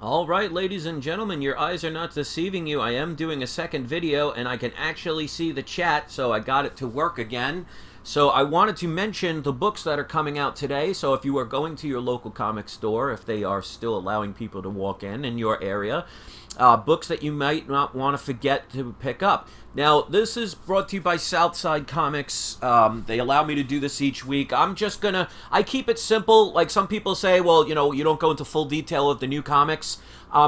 All right, ladies and gentlemen, your eyes are not deceiving you. I am doing a second video, and I can actually see the chat, so I got it to work again. So I wanted to mention the books that are coming out today. So if you are going to your local comic store, if they are still allowing people to walk in your area, books that you might not want to forget to pick up. Now, this is brought to you by Southside Comics. They allow me to do this each week. I keep it simple. Like some people say, well, you know, you don't go into full detail of the new comics.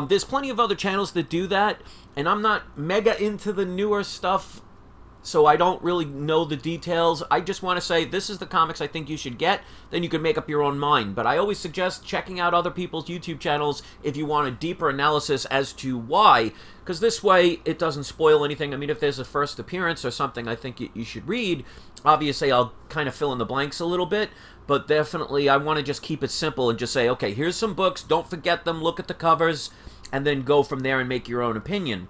There's plenty of other channels that do that, and I'm not mega into the newer stuff, so I don't really know the details. I just want to say this is the comics I think you should get. Then you can make up your own mind. But I always suggest checking out other people's YouTube channels if you want a deeper analysis as to why. Because this way, it doesn't spoil anything. I mean, if there's a first appearance or something I think you should read, obviously I'll kind of fill in the blanks a little bit. But definitely, I want to just keep it simple and just say, okay, here's some books. Don't forget them. Look at the covers. And then go from there and make your own opinion.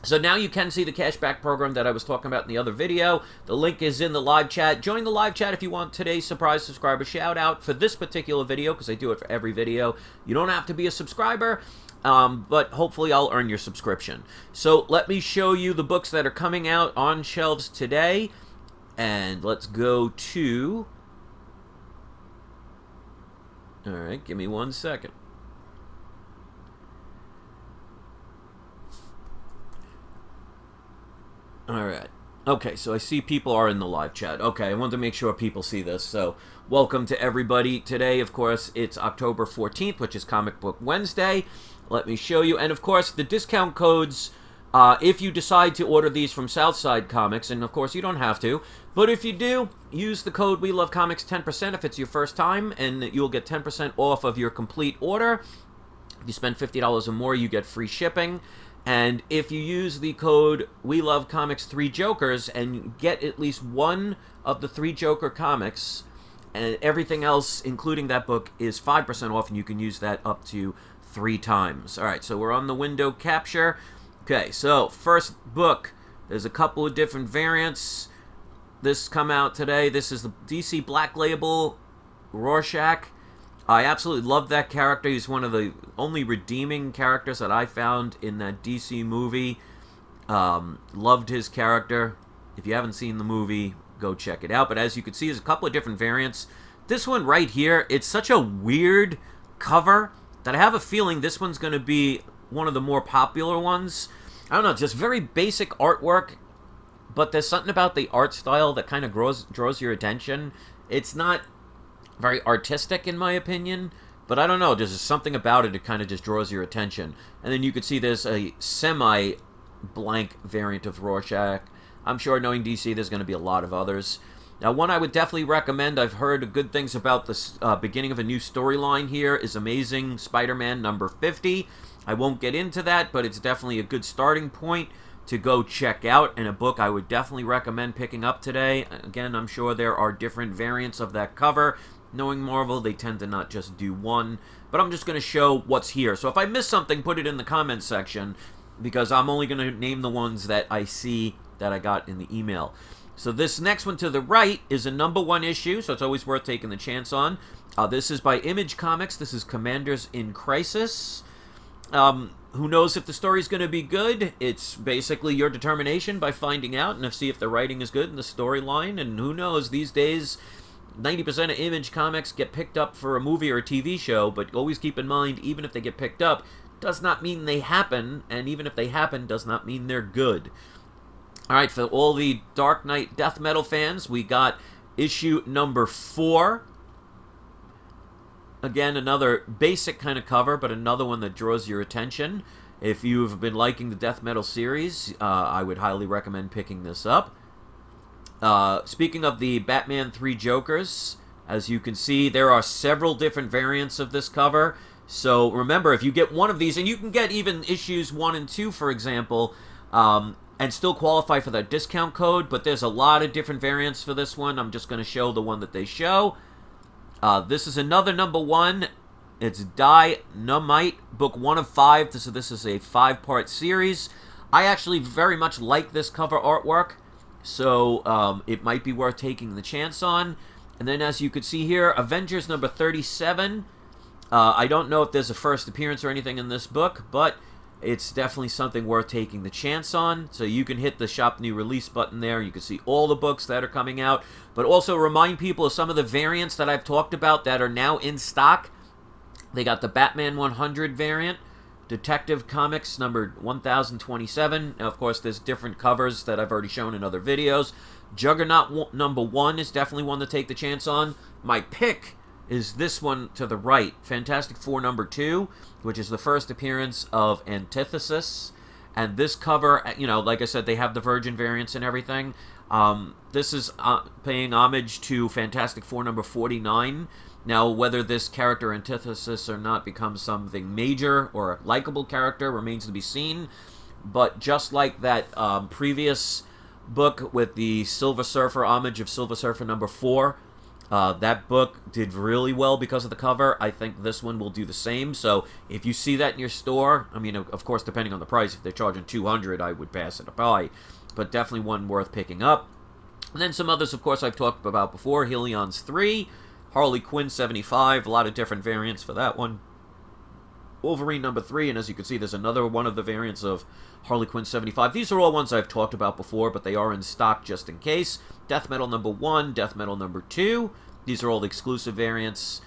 So now you can see the cashback program that I was talking about in the other video. The link is in the live chat. Join the live chat if you want today's surprise subscriber shout out for this particular video, because I do it for every video. You don't have to be a subscriber, but hopefully I'll earn your subscription. So let me show you the books that are coming out on shelves today. And let's go to... Alright, give me 1 second. Alright. Okay, so I see people are in the live chat. Okay, I wanted to make sure people see this. So, welcome to everybody. Today, of course, it's October 14th, which is Comic Book Wednesday. Let me show you. And, of course, the discount codes, if you decide to order these from Southside Comics, and, of course, you don't have to, but if you do, use the code WeLoveComics 10% if it's your first time, and you'll get 10% off of your complete order. If you spend $50 or more, you get free shipping. And if you use the code WeLoveComics3Jokers and get at least one of the 3 Joker comics, and everything else, including that book, is 5% off, and you can use that up to 3 times. Alright, so we're on the window capture. Okay, so first book. There's a couple of different variants. This come out today. This is the DC Black Label Rorschach. I absolutely love that character. He's one of the only redeeming characters that I found in that DC movie. Loved his character. If you haven't seen the movie, go check it out. But as you can see, there's a couple of different variants. This one right here, it's such a weird cover that I have a feeling this one's going to be one of the more popular ones. I don't know, just very basic artwork, but there's something about the art style that kind of draws your attention. It's not very artistic in my opinion, but I don't know, there's just something about it that kind of just draws your attention. And then you can see there's a semi-blank variant of Rorschach. I'm sure, knowing DC, there's going to be a lot of others. Now, one I would definitely recommend, I've heard good things about the beginning of a new storyline here, is Amazing Spider-Man number 50. I won't get into that, but it's definitely a good starting point to go check out, and a book I would definitely recommend picking up today. Again, I'm sure there are different variants of that cover. Knowing Marvel, they tend to not just do one, but I'm just going to show what's here. So if I miss something, put it in the comments section, because I'm only going to name the ones that I see that I got in the email. So this next one to the right is a #1 issue, so it's always worth taking the chance on. This is by Image Comics. This is Commanders in Crisis. Who knows if the story's going to be good? It's basically your determination by finding out and see if the writing is good in the storyline. And who knows, these days 90% of Image Comics get picked up for a movie or a TV show, but always keep in mind, even if they get picked up, does not mean they happen, and even if they happen, does not mean they're good. Alright, for all the Dark Knight Death Metal fans, we got issue number 4. Again, another basic kind of cover, but another one that draws your attention. If you've been liking the Death Metal series, I would highly recommend picking this up. Speaking of the Batman 3 Jokers, as you can see, there are several different variants of this cover. So remember, if you get one of these, and you can get even issues 1 and 2, for example, and still qualify for that discount code, but there's a lot of different variants for this one. I'm just going to show the one that they show. This is another #1. It's Dynamite, book 1 of 5. This is a 5-part series. I actually very much like this cover artwork, so it might be worth taking the chance on. And then, as you can see here, Avengers number 37. I don't know if there's a first appearance or anything in this book, but it's definitely something worth taking the chance on. So you can hit the Shop New Release button there. You can see all the books that are coming out, but also remind people of some of the variants that I've talked about that are now in stock. They got the Batman 100 variant, Detective Comics number 1027. Now, of course, there's different covers that I've already shown in other videos. Juggernaut number 1 is definitely one to take the chance on. My pick is this one to the right, Fantastic Four number 2, which is the first appearance of Antithesis. And this cover, you know, like I said, they have the Virgin variants and everything. This is paying homage to Fantastic Four number 49. Now, whether this character Antithesis or not becomes something major or a likable character remains to be seen. But just like that previous book with the Silver Surfer homage of Silver Surfer number 4, that book did really well because of the cover. I think this one will do the same. So if you see that in your store, I mean, of course, depending on the price, if they're charging $200, I would pass it by. But definitely one worth picking up. And then some others, of course, I've talked about before. Helion's 3, Harley Quinn 75, a lot of different variants for that one. Wolverine number 3, and as you can see, there's another one of the variants of Harley Quinn 75. These are all ones I've talked about before, but they are in stock just in case. Death Metal number 1, Death Metal number 2. These are all the exclusive variants.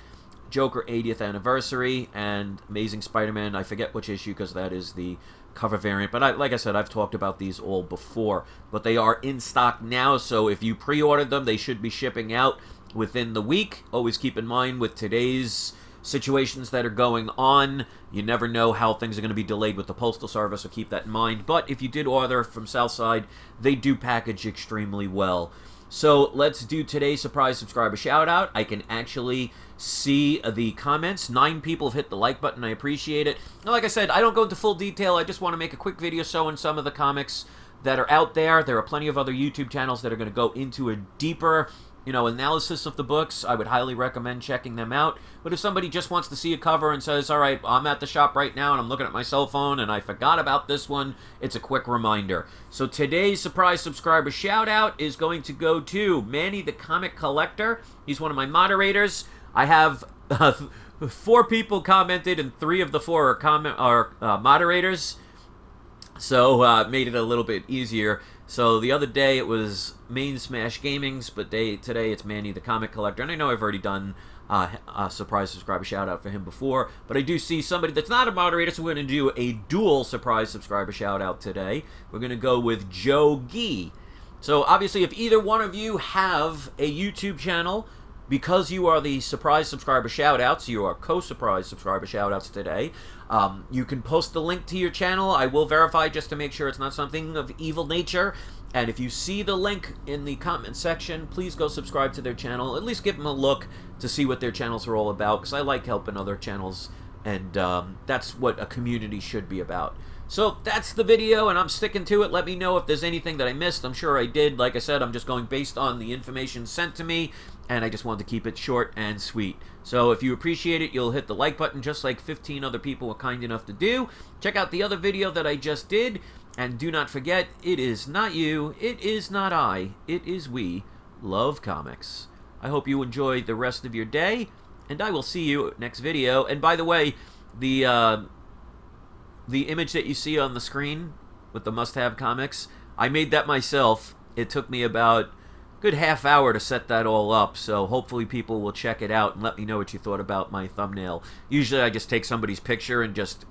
Joker 80th Anniversary, and Amazing Spider-Man. I forget which issue because that is the cover variant. But like I said, I've talked about these all before. But they are in stock now, so if you pre-ordered them, they should be shipping out within the week. Always keep in mind with today's situations that are going on, you never know how things are going to be delayed with the Postal Service, so keep that in mind. But if you did order from Southside, they do package extremely well. So let's do today's surprise subscriber shout out. I can actually see the comments. 9 people have hit the like button. I appreciate it. Now, like I said, I don't go into full detail. I just want to make a quick video showing some of the comics that are out there. There are plenty of other YouTube channels that are going to go into a deeper, analysis of the books. I would highly recommend checking them out. But if somebody just wants to see a cover and says, all right, I'm at the shop right now and I'm looking at my cell phone and I forgot about this one, it's a quick reminder. So today's surprise subscriber shout out is going to go to Manny the Comic Collector. He's one of my moderators. I have 4 people commented and 3 of the 4 are moderators. So made it a little bit easier. So the other day it was Main Smash Gaming's, but today it's Manny the Comic Collector. And I know I've already done a surprise subscriber shout out for him before, but I do see somebody that's not a moderator, so we're going to do a dual surprise subscriber shout out today. We're going to go with Joe Gee. So obviously if either one of you have a YouTube channel, because you are the surprise subscriber shout-outs, you are co-surprise subscriber shout-outs today, you can post the link to your channel. I will verify just to make sure it's not something of evil nature. And if you see the link in the comment section, please go subscribe to their channel. At least give them a look to see what their channels are all about, because I like helping other channels, and that's what a community should be about. So that's the video, and I'm sticking to it. Let me know if there's anything that I missed. I'm sure I did. Like I said, I'm just going based on the information sent to me, and I just wanted to keep it short and sweet. So if you appreciate it, you'll hit the like button just like 15 other people were kind enough to do. Check out the other video that I just did, and do not forget, it is not you, it is not I, it is we love comics. I hope you enjoy the rest of your day, and I will see you next video. And by the way, the image that you see on the screen with the must-have comics, I made that myself. It took me about a good half hour to set that all up, so hopefully people will check it out and let me know what you thought about my thumbnail. Usually I just take somebody's picture and just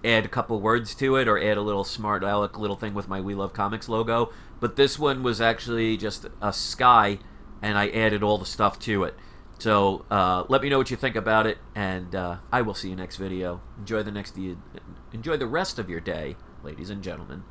add a couple words to it, or add a little smart aleck little thing with my We Love Comics logo. But this one was actually just a sky, and I added all the stuff to it. So let me know what you think about it, and I will see you next video. Enjoy the rest of your day, ladies and gentlemen.